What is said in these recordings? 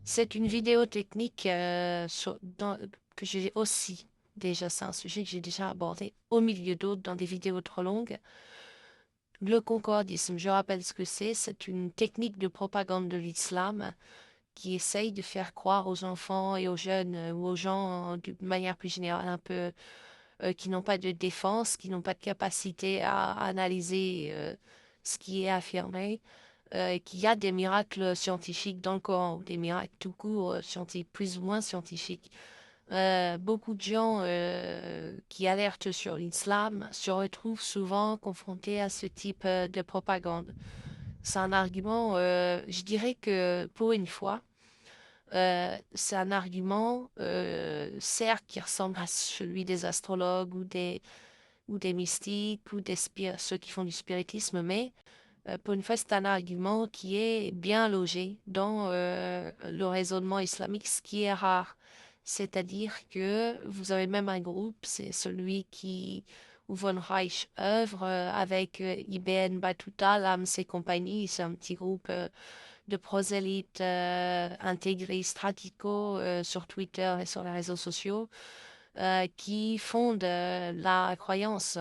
C'est une vidéo technique que j'ai aussi déjà, c'est un sujet que j'ai déjà abordé au milieu d'autres dans des vidéos trop longues. Le concordisme, je rappelle ce que c'est une technique de propagande de l'islam qui essaye de faire croire aux enfants et aux jeunes ou aux gens d'une manière plus générale un peu qui n'ont pas de défense, qui n'ont pas de capacité à analyser ce qui est affirmé, qu'il y a des miracles scientifiques dans le Coran, ou des miracles tout court, scientifiques, plus ou moins scientifiques. Beaucoup de gens qui alertent sur l'islam se retrouvent souvent confrontés à ce type de propagande. C'est un argument, je dirais que pour une fois, c'est un argument, certes, qui ressemble à celui des astrologues ou des mystiques ou ceux qui font du spiritisme, mais pour une fois, c'est un argument qui est bien logé dans le raisonnement islamique, ce qui est rare. C'est-à-dire que vous avez même un groupe, c'est celui où Von Reich œuvre avec Ibn Battuta, Lams et compagnie. C'est un petit groupe de prosélytes intégristes radicaux sur Twitter et sur les réseaux sociaux qui fondent leur croyance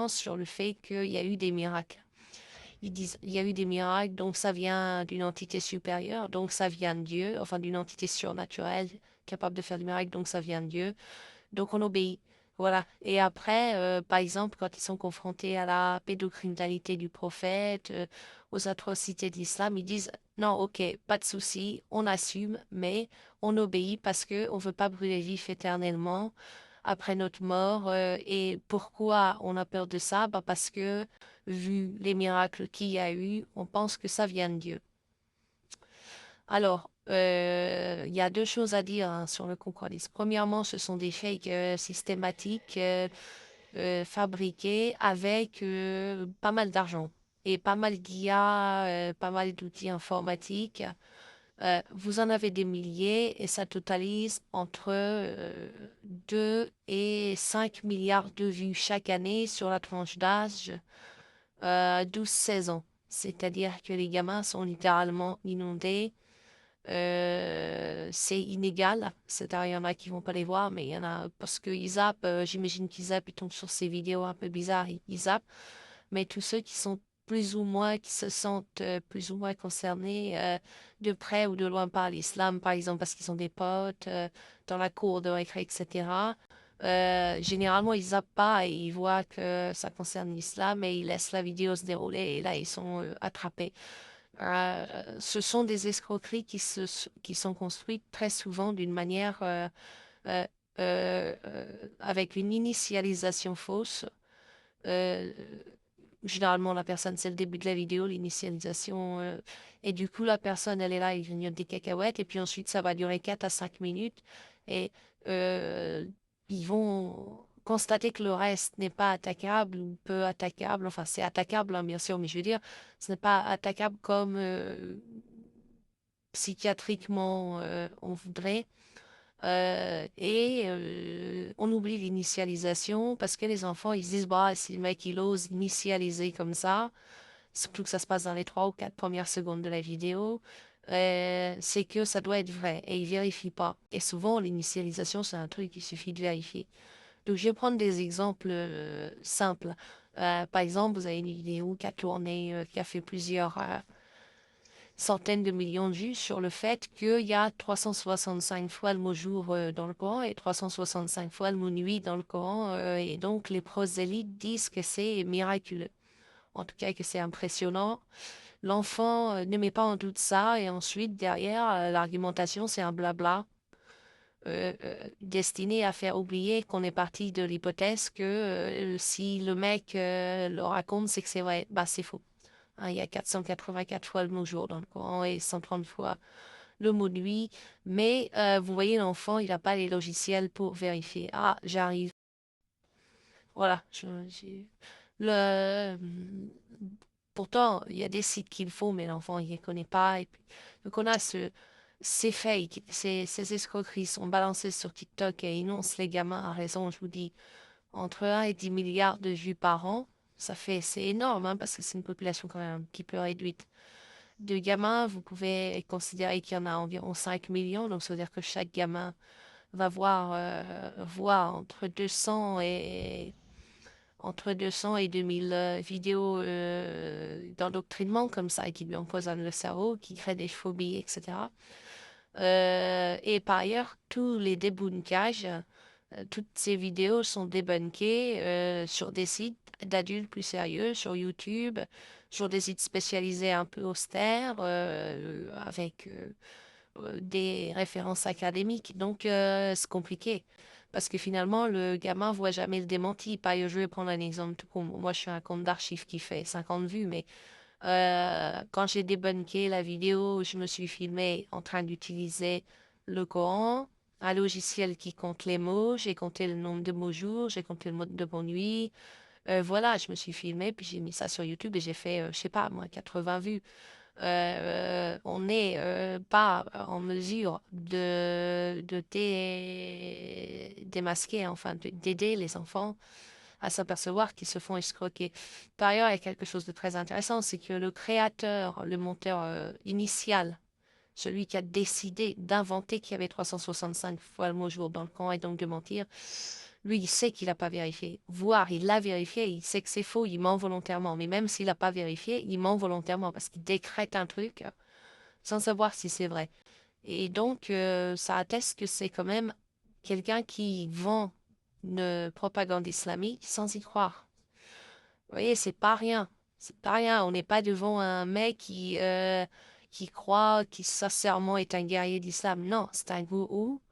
sur le fait qu'il y a eu des miracles. Ils disent, il y a eu des miracles, donc ça vient d'une entité supérieure, donc ça vient de Dieu, enfin d'une entité surnaturelle capable de faire des miracles, donc ça vient de Dieu, donc on obéit. Voilà. Et après, par exemple, quand ils sont confrontés à la pédocriminalité du prophète, aux atrocités de l'islam, ils disent, non, ok, pas de souci, on assume, mais on obéit parce que on veut pas brûler vif éternellement après notre mort. Et pourquoi on a peur de ça? Bah parce que, vu les miracles qu'il y a eu, on pense que ça vient de Dieu. Alors, il y a deux choses à dire hein, sur le concordisme. Premièrement, ce sont des fakes systématiques fabriqués avec pas mal d'argent et pas mal d'IA, pas mal d'outils informatiques. Vous en avez des milliers et ça totalise entre 2 et 5 milliards de vues chaque année sur la tranche d'âge 12-16 ans. C'est-à-dire que les gamins sont littéralement inondés. C'est inégal. C'est-à-dire, il y en a qui vont pas les voir, mais il y en a parce qu'ils zappent. J'imagine qu'ils zappent, ils tombent sur ces vidéos un peu bizarres, ils zappent. Mais tous ceux qui sont plus ou moins, qui se sentent plus ou moins concernés de près ou de loin par l'islam, par exemple, parce qu'ils ont des potes dans la cour de récré, etc. Généralement, ils zappent pas et ils voient que ça concerne l'islam et ils laissent la vidéo se dérouler et là, ils sont attrapés. Ce sont des escroqueries qui sont construites très souvent d'une manière euh, avec une initialisation fausse. Euh, Généralement, la personne, c'est le début de la vidéo, l'initialisation. Et du coup, la personne, elle est là, il grignote des cacahuètes. Et puis ensuite, ça va durer 4 à 5 minutes. Et euh, ils vont constater que le reste n'est pas attaquable ou peu attaquable. Enfin, c'est attaquable, hein, bien sûr, mais je veux dire, ce n'est pas attaquable comme psychiatriquement on voudrait. On oublie l'initialisation parce que les enfants, ils se disent, bah, si le mec, il ose initialiser comme ça, surtout que ça se passe dans les 3 ou 4 premières secondes de la vidéo, c'est que ça doit être vrai et ils vérifient pas. Et souvent, l'initialisation, c'est un truc qu'il suffit de vérifier. Donc, je vais prendre des exemples simples. Par exemple, vous avez une vidéo qui a tourné, qui a fait plusieurs centaines de millions de vues sur le fait qu'il y a 365 fois le mot jour dans le Coran et 365 fois le mot nuit dans le Coran. Et donc, les prosélytes disent que c'est miraculeux. En tout cas, que c'est impressionnant. L'enfant ne met pas en doute ça. Et ensuite, derrière, l'argumentation, c'est un blabla destiné à faire oublier qu'on est parti de l'hypothèse que si le mec le raconte, c'est que c'est vrai. Bah, c'est faux. Hein, il y a 484 fois le mot jour dans le Coran et 130 fois le mot nuit. Mais vous voyez, l'enfant, il n'a pas les logiciels pour vérifier. Ah, j'arrive. Voilà. Le... Pourtant, il y a des sites qu'il faut, mais l'enfant, il ne les connaît pas. Et puis, donc, on a ces fakes, ces escroqueries sont balancées sur TikTok et énoncent les gamins à raison, je vous dis, entre 1 et 10 milliards de vues par an. Ça fait, c'est énorme, hein, parce que c'est une population quand même un petit peu réduite. de gamins, vous pouvez considérer qu'il y en a environ 5 millions, donc ça veut dire que chaque gamin va voir entre 200 et 2000 vidéos d'endoctrinement comme ça, qui lui empoisonnent le cerveau, qui créent des phobies, etc. Et par ailleurs, tous les débunkages, toutes ces vidéos sont débunkées sur des sites d'adultes plus sérieux, sur YouTube, sur des sites spécialisés un peu austères, avec des références académiques. Donc, c'est compliqué. Parce que finalement, le gamin voit jamais le démenti. Je vais prendre un exemple tout con. Moi, je suis un compte d'archives qui fait 50 vues, mais quand j'ai débunké la vidéo, je me suis filmée en train d'utiliser le Coran, un logiciel qui compte les mots, j'ai compté le nombre de mots jour, j'ai compté le nombre de mots nuit. Voilà, je me suis filmée, puis j'ai mis ça sur YouTube et j'ai fait, je sais pas, moi, 80 vues. On n'est pas en mesure de démasquer, enfin, d'aider les enfants à s'apercevoir qu'ils se font escroquer. Par ailleurs, il y a quelque chose de très intéressant, c'est que le créateur, le monteur initial, celui qui a décidé d'inventer qu'il y avait 365 fois le mot jour dans le camp et donc de mentir, lui, il sait qu'il n'a pas vérifié. Voire, il l'a vérifié, il sait que c'est faux, il ment volontairement. Mais même s'il n'a pas vérifié, il ment volontairement parce qu'il décrète un truc sans savoir si c'est vrai. Et donc, ça atteste que c'est quand même quelqu'un qui vend une propagande islamique sans y croire. Vous voyez, c'est pas rien. C'est pas rien. On n'est pas devant un mec qui croit, qui sincèrement est un guerrier d'islam. Non, c'est un gourou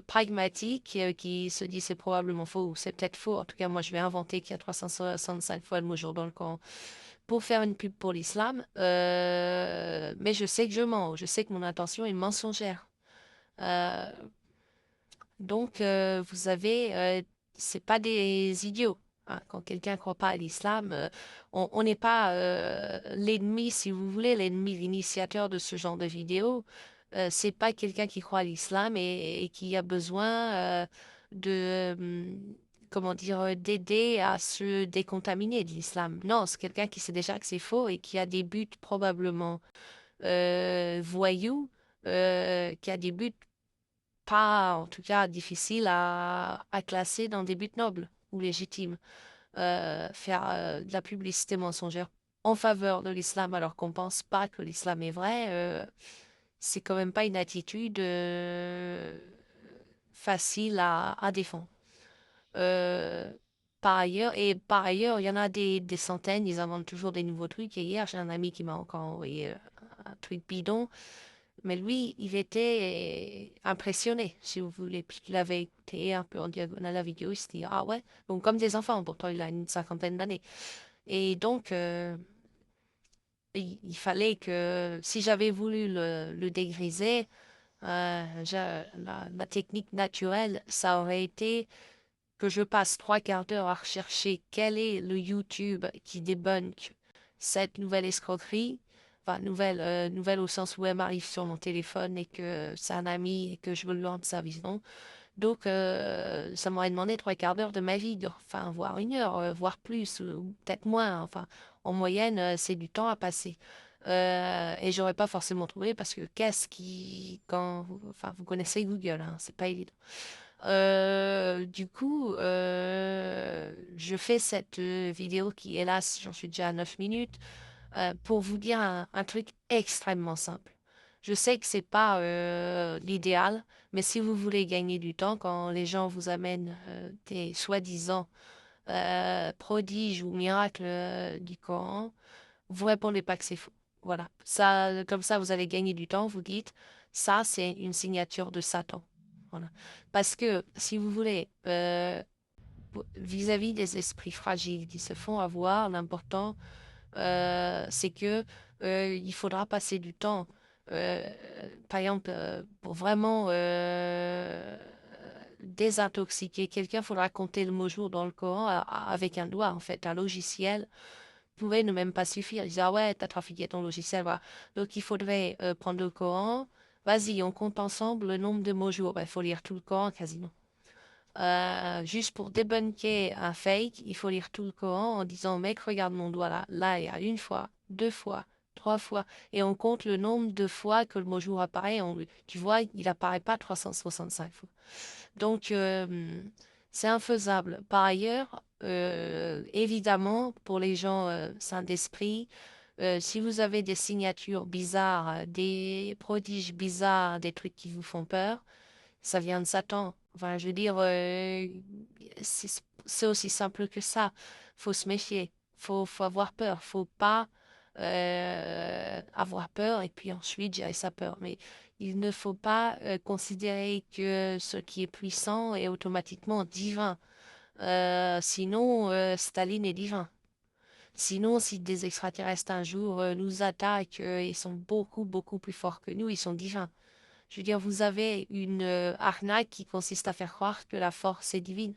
pragmatique qui se dit c'est probablement faux ou c'est peut-être faux. En tout cas, moi, je vais inventer qu'il y a 365 fois le mot jour dans le Coran pour faire une pub pour l'islam. Mais je sais que je mens. Je sais que mon intention est mensongère. Euh, donc, vous avez, c'est pas des idiots. Hein. Quand quelqu'un ne croit pas à l'islam, on n'est pas l'ennemi, si vous voulez, l'ennemi, l'initiateur de ce genre de vidéo. C'est pas quelqu'un qui croit à l'islam et qui a besoin comment dire, d'aider à se décontaminer de l'islam. Non, c'est quelqu'un qui sait déjà que c'est faux et qui a des buts probablement voyous, qui a des buts pas, en tout cas, difficile à classer dans des buts nobles ou légitimes. Faire de la publicité mensongère en faveur de l'islam alors qu'on pense pas que l'islam est vrai, c'est quand même pas une attitude facile à défendre. Euh, par ailleurs, il y en a des centaines, ils inventent toujours des nouveaux trucs. Et hier, j'ai un ami qui m'a encore envoyé un truc bidon. Mais lui, il était impressionné, si vous voulez. Puis il avait écouté un peu en diagonale la vidéo, il s'est dit, ah ouais, donc comme des enfants, pourtant il a une cinquantaine d'années. Et donc, il fallait que, si j'avais voulu le dégriser, la technique naturelle, ça aurait été que je passe 3 quarts d'heure à rechercher quel est le YouTube qui débunk cette nouvelle escroquerie. Enfin, nouvelle au sens où elle m'arrive sur mon téléphone et que c'est un ami et que je veux lui rendre sa vision. Donc, ça m'aurait demandé 3 quarts d'heure de ma vie, enfin, voire 1 heure, voire plus, ou peut-être moins. Enfin, en moyenne, c'est du temps à passer. Et j'aurais pas forcément trouvé parce que enfin, vous connaissez Google, hein, c'est pas évident. Du coup, je fais cette vidéo qui, hélas, j'en suis déjà à 9 minutes, pour vous dire un truc extrêmement simple. Je sais que c'est pas l'idéal, mais si vous voulez gagner du temps, quand les gens vous amènent des soi-disant prodiges ou miracles du Coran, vous répondez pas que c'est faux. Voilà. Ça, comme ça, vous allez gagner du temps. Vous dites, ça, c'est une signature de Satan. Voilà. Parce que, si vous voulez, vis-à-vis des esprits fragiles qui se font avoir, l'important, c'est que il faudra passer du temps. Euh, Par exemple, pour vraiment désintoxiquer quelqu'un, il faudra compter le mot jour dans le Coran avec un doigt, en fait, un logiciel pouvait ne même pas suffire. Ils disaient, ah ouais, t'as trafiqué ton logiciel, voilà. Donc, il faudrait prendre le Coran. Vas-y, on compte ensemble le nombre de mots jour. Il faut lire tout le Coran quasiment. Juste pour débunker un fake, il faut lire tout le Coran en disant, mec, regarde mon doigt là. Là, il y a une fois, 2 fois, 3 fois. Et on compte le nombre de fois que le mot jour apparaît. Tu vois, il apparaît pas 365 fois. Donc, c'est infaisable. Par ailleurs, évidemment, pour les gens sains d'esprit, si vous avez des signatures bizarres, des prodiges bizarres, des trucs qui vous font peur, ça vient de Satan. Enfin, je veux dire, c'est aussi simple que ça. Faut se méfier. Faut avoir peur. Faut pas avoir peur et puis ensuite gérer sa peur. Mais il ne faut pas considérer que ce qui est puissant est automatiquement divin. Sinon, Staline est divin. Sinon, si des extraterrestres un jour nous attaquent, ils sont beaucoup, beaucoup plus forts que nous, ils sont divins. Je veux dire, vous avez une arnaque qui consiste à faire croire que la force est divine,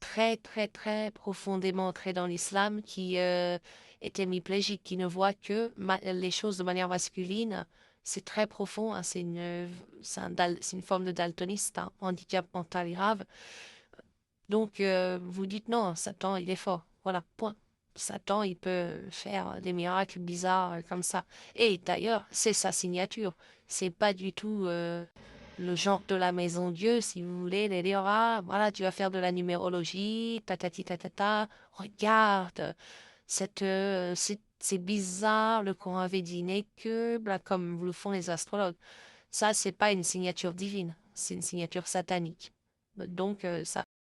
très, très, très profondément ancrée dans l'islam, qui est hémiplégique, qui ne voit que les choses de manière masculine. C'est très profond, hein, c'est une forme de daltoniste, hein, handicap mental grave. Donc, vous dites non, Satan, il est fort. Voilà, point. Satan, il peut faire des miracles bizarres comme ça. Et d'ailleurs, c'est sa signature. C'est pas du tout le genre de la maison Dieu, si vous voulez, les dire, ah, voilà, tu vas faire de la numérologie, tatati tatata, regarde, c'est bizarre, le Coran avait dit n'est que, bla, comme vous le font les astrologues. Ça, c'est pas une signature divine, c'est une signature satanique. Donc, ça